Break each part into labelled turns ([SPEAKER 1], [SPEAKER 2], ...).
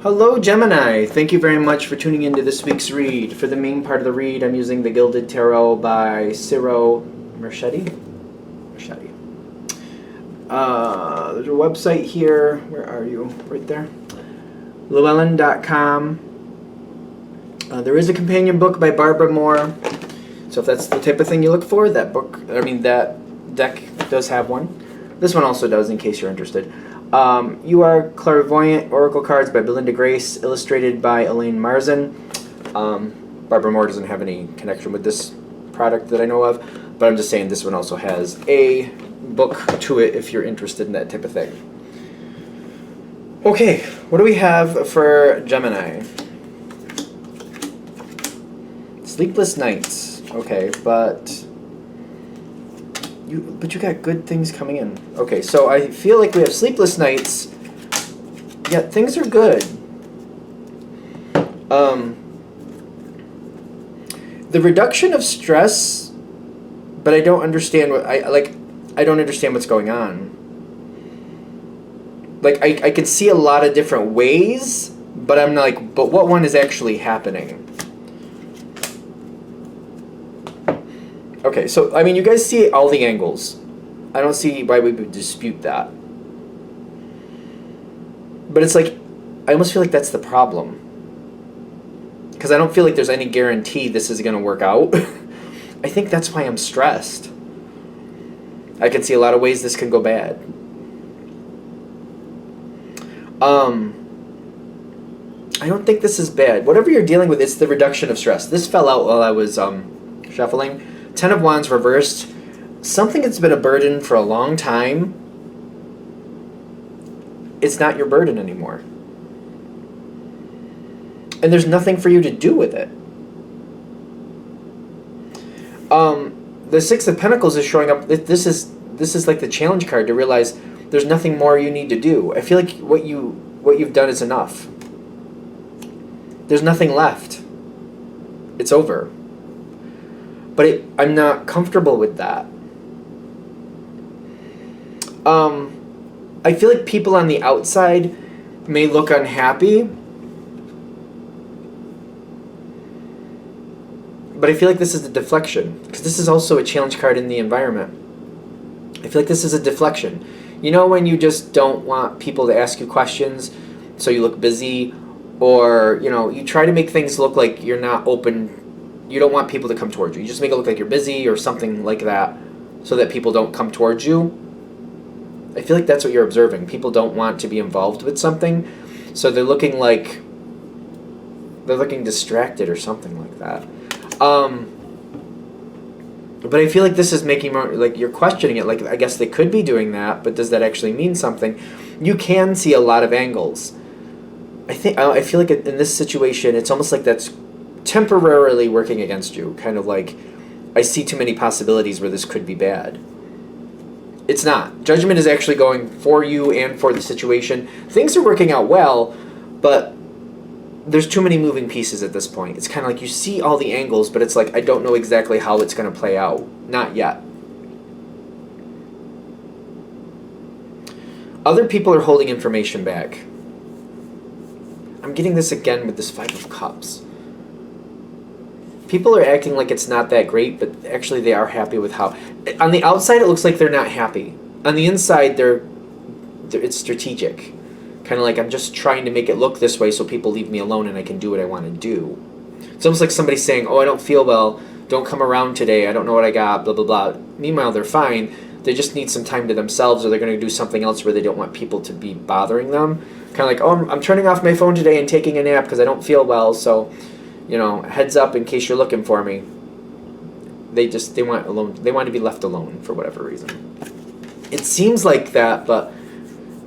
[SPEAKER 1] Hello, Gemini. Thank you very much for tuning into this week's read. For the main part of the read, I'm using the Gilded Tarot by Ciro Merchetti. There's a website here. Where are you? Right there. Llewellyn.com. There is a companion book by Barbara Moore. So if that's the type of thing you look for, that deck does have one. This one also does, in case you're interested. You Are Clairvoyant Oracle Cards by Belinda Grace, illustrated by Elaine Marzin. Barbara Moore doesn't have any connection with this product that I know of, but I'm just saying this one also has a book to it if you're interested in that type of thing. Okay, what do we have for Gemini? Sleepless nights. Okay, but you got good things coming in. Okay, so I feel like we have sleepless nights, yet things are good. The reduction of stress, but I don't understand what I don't understand what's going on. Like I can see a lot of different ways, but I'm like, but what one is actually happening? Okay, so, I mean, you guys see all the angles. I don't see why we would dispute that. But it's like, I almost feel like that's the problem. Because I don't feel like there's any guarantee this is going to work out. I think that's why I'm stressed. I can see a lot of ways this can go bad. I don't think this is bad. Whatever you're dealing with, it's the reduction of stress. This fell out while I was shuffling. 10 of Wands reversed. Something that's been a burden for a long time, it's not your burden anymore. And there's nothing for you to do with it. The Six of Pentacles is showing up. This is like the challenge card to realize there's nothing more you need to do. I feel like what you've done is enough. There's nothing left. It's over. But I'm not comfortable with that. I feel like people on the outside may look unhappy, but I feel like this is a deflection, because this is also a challenge card in the environment. I feel like this is a deflection. You know when you just don't want people to ask you questions, so you look busy, or you try to make things look like you're not open. You don't want people to come towards you. You just make it look like you're busy or something like that so that people don't come towards you. I feel like that's what you're observing. People don't want to be involved with something, so they're looking distracted or something like that. But I feel like this is making more, like you're questioning it. Like, I guess they could be doing that, but does that actually mean something? You can see a lot of angles. I feel like in this situation, it's almost like that's temporarily working against you, kind of like I see too many possibilities where this could be bad. It's not. Judgment is actually going for you and for the situation. Things are working out well, but there's too many moving pieces at this point. It's kind of like you see all the angles, but it's like I don't know exactly how it's going to play out. Not yet. Other people are holding information back. I'm getting this again with this Five of Cups. People are acting like it's not that great, but actually they are happy with how... On the outside, it looks like they're not happy. On the inside, it's strategic. Kind of like, I'm just trying to make it look this way so people leave me alone and I can do what I want to do. It's almost like somebody saying, oh, I don't feel well, don't come around today, I don't know what I got, blah, blah, blah. Meanwhile, they're fine. They just need some time to themselves, or they're going to do something else where they don't want people to be bothering them. Kind of like, oh, I'm turning off my phone today and taking a nap because I don't feel well, so... heads up in case you're looking for me. They want alone. They want to be left alone for whatever reason. It seems like that, but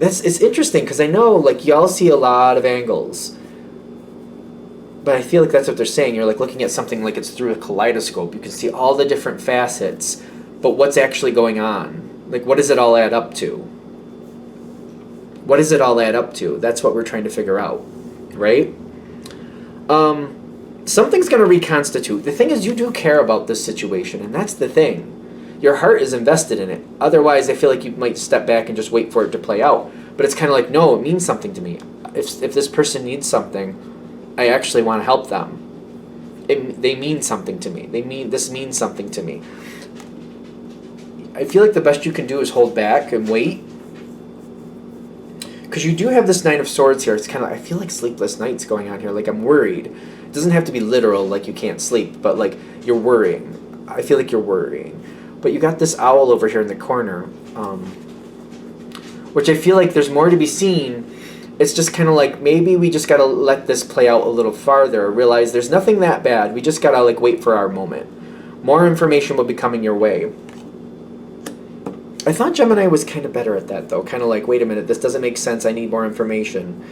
[SPEAKER 1] it's interesting because I know like y'all see a lot of angles, but I feel like that's what they're saying. You're like looking at something like it's through a kaleidoscope. You can see all the different facets, but what's actually going on? Like, what does it all add up to? What does it all add up to? That's what we're trying to figure out, right? Something's going to reconstitute. The thing is, you do care about this situation, and that's the thing. Your heart is invested in it. Otherwise, I feel like you might step back and just wait for it to play out. But it's kind of like, no, it means something to me. if this person needs something, I actually want to help them. They mean something to me. This means something to me. I feel like the best you can do is hold back and wait. Because you do have this Nine of Swords here. It's kind of, I feel like sleepless nights going on here. Like, I'm worried. It doesn't have to be literal, like you can't sleep, but like you're worrying. I feel like you're worrying. But you got this owl over here in the corner, which I feel like there's more to be seen. It's just kind of like, maybe we just got to let this play out a little farther. Realize there's nothing that bad. We just got to like wait for our moment. More information will be coming your way. I thought Gemini was kind of better at that, though. Kind of like, wait a minute, this doesn't make sense. I need more information.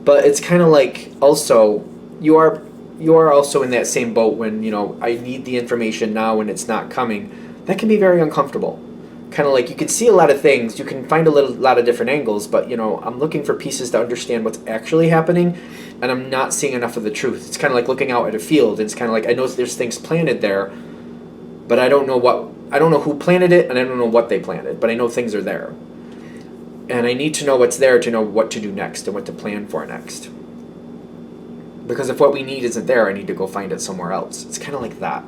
[SPEAKER 1] But it's kind of like, also, you are also in that same boat when, you know, I need the information now and it's not coming. That can be very uncomfortable. Kind of like, you can see a lot of things. You can find a lot of different angles. But, you know, I'm looking for pieces to understand what's actually happening. And I'm not seeing enough of the truth. It's kind of like looking out at a field. It's kind of like, I know there's things planted there. But I don't know who planted it, and I don't know what they planted, but I know things are there. And I need to know what's there to know what to do next and what to plan for next. Because if what we need isn't there, I need to go find it somewhere else. It's kind of like that.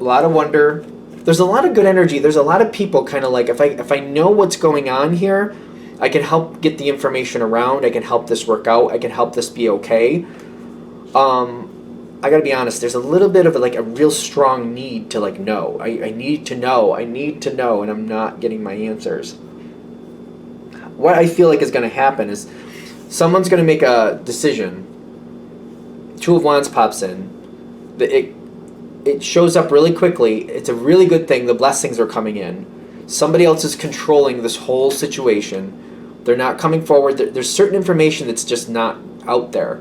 [SPEAKER 1] A lot of wonder. There's a lot of good energy. There's a lot of people kind of like, if I know what's going on here, I can help get the information around. I can help this work out. I can help this be okay. I gotta be honest, there's a little bit of a real strong need to like know. I need to know, and I'm not getting my answers. What I feel like is gonna happen is someone's gonna make a decision. Two of Wands pops in. It shows up really quickly. It's a really good thing. The blessings are coming in. Somebody else is controlling this whole situation. They're not coming forward. There's certain information that's just not out there.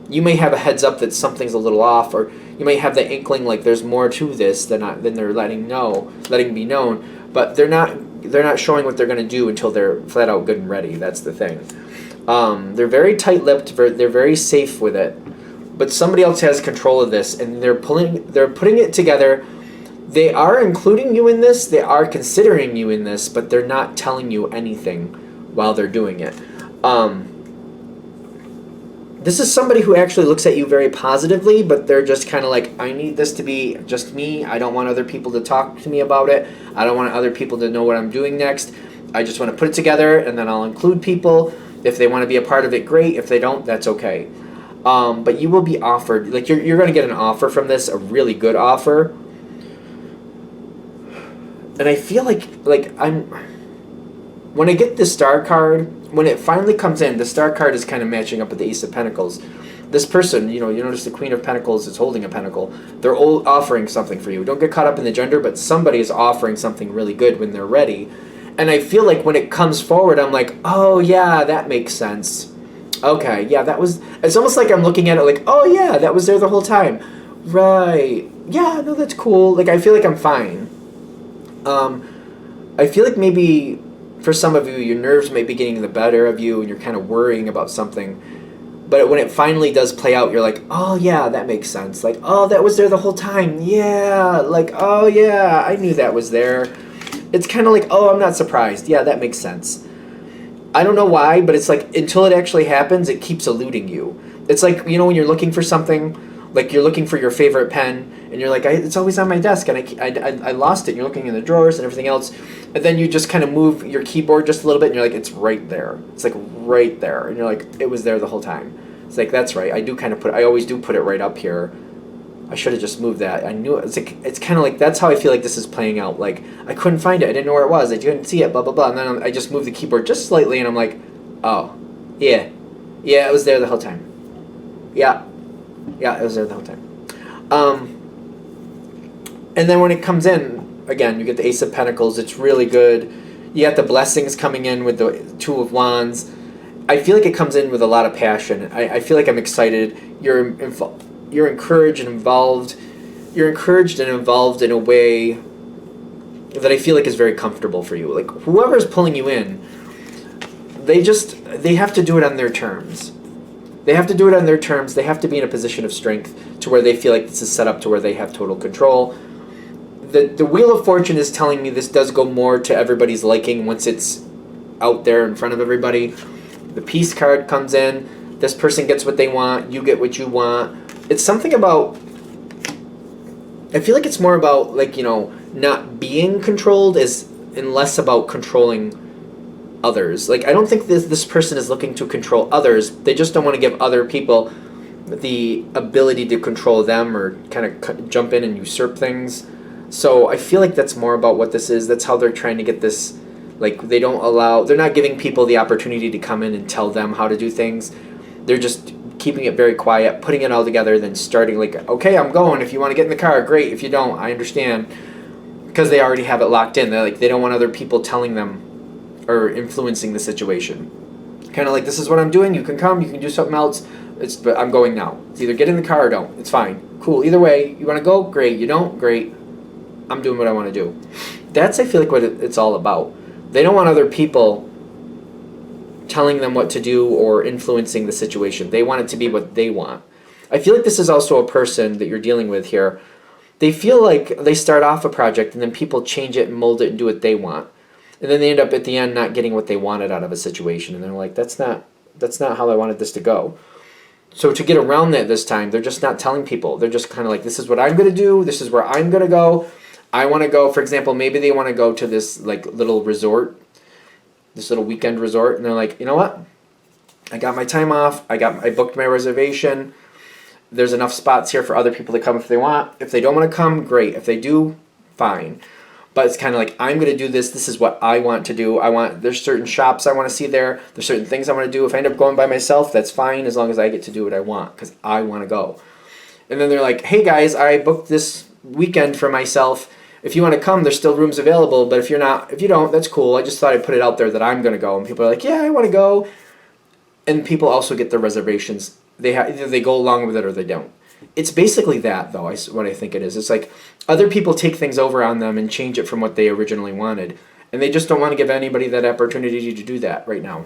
[SPEAKER 1] You may have a heads up that something's a little off, or you may have the inkling like there's more to this than they're letting be known. But they're not showing what they're going to do until they're flat out good and ready. That's the thing. They're very tight-lipped. They're very safe with it. But somebody else has control of this, and they're putting it together. They are including you in this. They are considering you in this, but they're not telling you anything while they're doing it. This is somebody who actually looks at you very positively, but they're just kind of like, I need this to be just me. I don't want other people to talk to me about it. I don't want other people to know what I'm doing next. I just want to put it together, and then I'll include people. If they want to be a part of it, great. If they don't, that's okay. But you will be offered, like you're going to get an offer from this, a really good offer. And I feel like when I get this Star card, when it finally comes in, the Star card is kind of matching up with the Ace of Pentacles. This person, you notice the Queen of Pentacles is holding a pentacle. They're all offering something for you. Don't get caught up in the gender, but somebody is offering something really good when they're ready. And I feel like when it comes forward, I'm like, oh yeah, that makes sense. Okay, yeah, it's almost like I'm looking at it like, oh yeah, that was there the whole time. Right. Yeah, no, that's cool. Like, I feel like I'm fine. I feel like maybe for some of you, your nerves may be getting the better of you and you're kind of worrying about something. But when it finally does play out, you're like, oh yeah, that makes sense. Like, oh, that was there the whole time. Yeah. Like, oh yeah, I knew that was there. It's kind of like, oh, I'm not surprised. Yeah, that makes sense. I don't know why, but it's like until it actually happens, it keeps eluding you. It's like, when you're looking for something, like you're looking for your favorite pen, and you're like, it's always on my desk, and I lost it. You're looking in the drawers and everything else, and then you just kind of move your keyboard just a little bit, and you're like, it's right there. It's like right there, and you're like, it was there the whole time. It's like, that's right. I always do put it right up here. I should have just moved that. I knew it. It's kind of like, that's how I feel like this is playing out. Like, I couldn't find it. I didn't know where it was. I didn't see it, blah, blah, blah. And then I just moved the keyboard just slightly, and I'm like, oh, yeah. Yeah, it was there the whole time. Yeah. Yeah, it was there the whole time. And then when it comes in, again, you get the Ace of Pentacles. It's really good. You got the blessings coming in with the Two of Wands. I feel like it comes in with a lot of passion. I feel like I'm excited. You're encouraged and involved. You're encouraged and involved in a way that I feel like is very comfortable for you. Like, whoever's pulling you in, they have to do it on their terms. They have to do it on their terms. They have to be in a position of strength to where they feel like this is set up to where they have total control. The Wheel of Fortune is telling me this does go more to everybody's liking once it's out there in front of everybody. The peace card comes in. This person gets what they want. You get what you want. It's something about, I feel like it's more about, like, you know, not being controlled and less about controlling others. Like, I don't think this person is looking to control others. They just don't want to give other people the ability to control them or kind of jump in and usurp things. So I feel like that's more about what this is. That's how they're trying to get this, like, they're not giving people the opportunity to come in and tell them how to do things. They're just keeping it very quiet, putting it all together, then starting like, okay, I'm going. If you want to get in the car, great. If you don't, I understand. Because they already have it locked in. They're like, they don't want other people telling them or influencing the situation. Kind of like, this is what I'm doing. You can come. You can do something else. But I'm going now. It's either get in the car or don't. It's fine. Cool. Either way, you want to go? Great. You don't? Great. I'm doing what I want to do. That's, I feel like, what it's all about. They don't want other people telling them what to do or influencing the situation. They want it to be what they want. I feel like this is also a person that you're dealing with here. They feel like they start off a project and then people change it and mold it and do what they want. And then they end up at the end not getting what they wanted out of a situation. And they're like, that's not how I wanted this to go. So to get around that this time, they're just not telling people. They're just kind of like, this is what I'm going to do. This is where I'm going to go. I want to go, for example, maybe they want to go to this like little resort, this little weekend resort. And they're like, you know what? I got my time off. I booked my reservation. There's enough spots here for other people to come if they want. If they don't want to come, great. If they do, fine. But it's kind of like, I'm going to do this. This is what I want to do. There's certain shops I want to see there. There's certain things I want to do. If I end up going by myself, that's fine as long as I get to do what I want because I want to go. And then they're like, hey guys, I booked this weekend for myself. If you want to come, there's still rooms available. But if you don't, that's cool. I just thought I'd put it out there that I'm going to go. And people are like, yeah, I want to go. And people also get their reservations. Either they go along with it or they don't. It's basically that, though, what I think it is. It's like other people take things over on them and change it from what they originally wanted. And they just don't want to give anybody that opportunity to do that right now.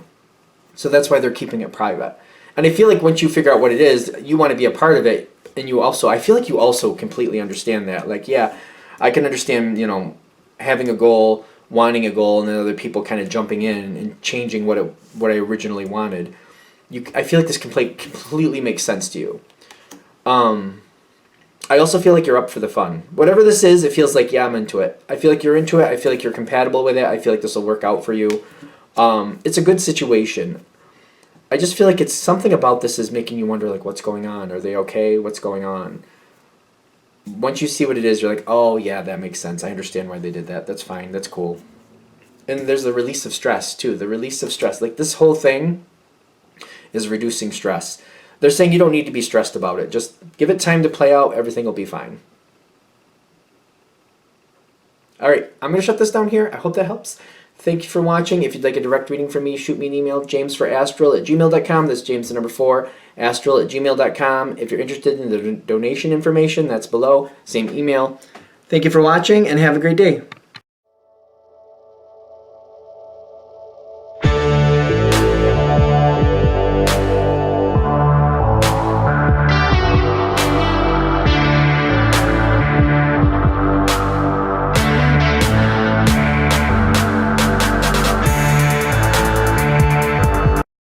[SPEAKER 1] So that's why they're keeping it private. And I feel like once you figure out what it is, you want to be a part of it. And I feel like you also completely understand that. Like, yeah, I can understand, having a goal, wanting a goal, and then other people kind of jumping in and changing what I originally wanted. I feel like this completely makes sense to you. I also feel like you're up for the fun. Whatever this is, it feels like, yeah, I'm into it. I feel like you're into it. I feel like you're compatible with it. I feel like this will work out for you. It's a good situation. I just feel like it's something about this is making you wonder, like, what's going on? Are they okay? What's going on? Once you see what it is, you're like, oh, yeah, that makes sense. I understand why they did that. That's fine. That's cool. And there's the release of stress, too. The release of stress. Like, this whole thing is reducing stress. They're saying you don't need to be stressed about it. Just give it time to play out. Everything will be fine. All right, I'm going to shut this down here. I hope that helps. Thank you for watching. If you'd like a direct reading from me, shoot me an email, jamesforastral@gmail.com. That's James the number 4, astral@gmail.com. If you're interested in the donation information, that's below. Same email. Thank you for watching, and have a great day.